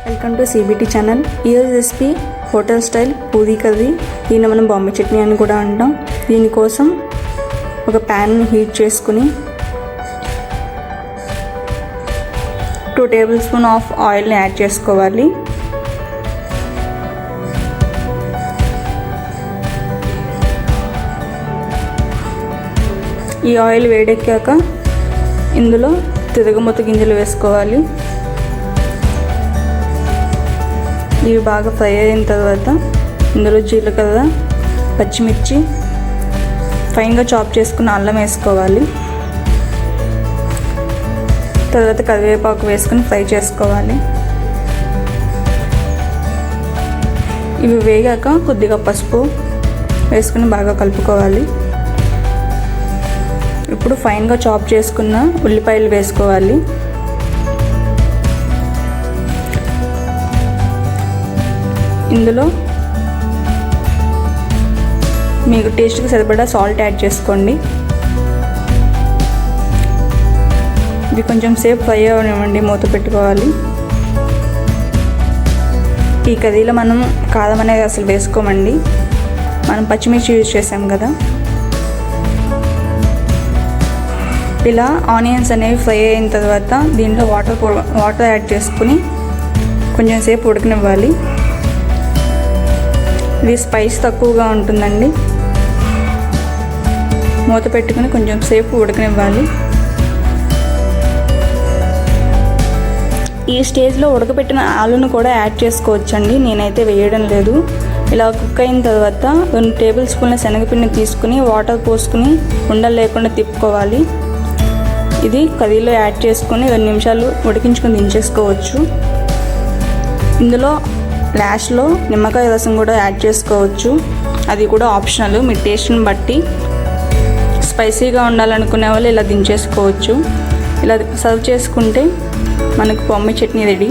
Welcome to CBT channel. ఈరోజు recipe hotel style puri curry. దీన్ని మనం బాంబే చట్నీ అని కూడా అంటాం. దీనికోసం ఒక ప్యాన్ని హీట్ చేసుకుని 2 టేబుల్ స్పూన్ ఆఫ్ ఆయిల్ని యాడ్ చేసుకోవాలి. ఈ ఆయిల్ వేడెక్కాక ఇందులో తిరగమూత గింజలు వేసుకోవాలి. ఇవి బాగా ఫ్రై అయిన తర్వాత ఇందులో జీలకర్ర, పచ్చిమిర్చి, ఫైన్గా చాప్ చేసుకున్న అల్లం వేసుకోవాలి. తర్వాత కరివేపాకు వేసుకుని ఫ్రై చేసుకోవాలి. ఇవి వేగాక కొద్దిగా పసుపు వేసుకుని బాగా కలుపుకోవాలి. ఇప్పుడు ఫైన్గా చాప్ చేసుకున్న ఉల్లిపాయలు వేసుకోవాలి. ఇందులో మీకు టేస్ట్కి సరిపడా సాల్ట్ యాడ్ చేసుకోండి. ఇది కొంచెం సేపు ఫ్రై అవ్వనివ్వండి, మూత పెట్టుకోవాలి. ఈ కర్రీలో మనం కారం అనేది అసలు వేసుకోమండి, మనం పచ్చిమిర్చి యూజ్ చేసాం కదా. ఇలా ఆనియన్స్ అనేవి ఫ్రై అయిన తర్వాత దీంట్లో వాటర్ యాడ్ చేసుకుని కొంచెం సేపు ఉడకనివ్వాలి. ఇది స్పైస్ తక్కువగా ఉంటుందండి. మూత పెట్టుకుని కొంచెం సేపు ఉడకనివ్వాలి. ఈ స్టేజ్లో ఉడకపెట్టిన ఆలును కూడా యాడ్ చేసుకోవచ్చండి, నేనైతే వేయడం లేదు. ఇలా కుక్ అయిన తర్వాత 2 టేబుల్ స్పూన్ల శనగపిండిని తీసుకుని వాటర్ పోసుకుని ఉండలు లేకుండా తిప్పుకోవాలి. ఇది కర్రీలో యాడ్ చేసుకొని 2 నిమిషాలు ఉడికించుకొని దించేసుకోవచ్చు. ఇందులో లాస్ట్లో నిమ్మకాయ రసం కూడా యాడ్ చేసుకోవచ్చు, అది కూడా ఆప్షనల్, మీ టేస్ట్ని బట్టి. స్పైసీగా ఉండాలనుకునే వాళ్ళు ఇలా దించేసుకోవచ్చు. ఇలా సర్వ్ చేసుకుంటే మనకు బాంబే చట్నీ రెడీ.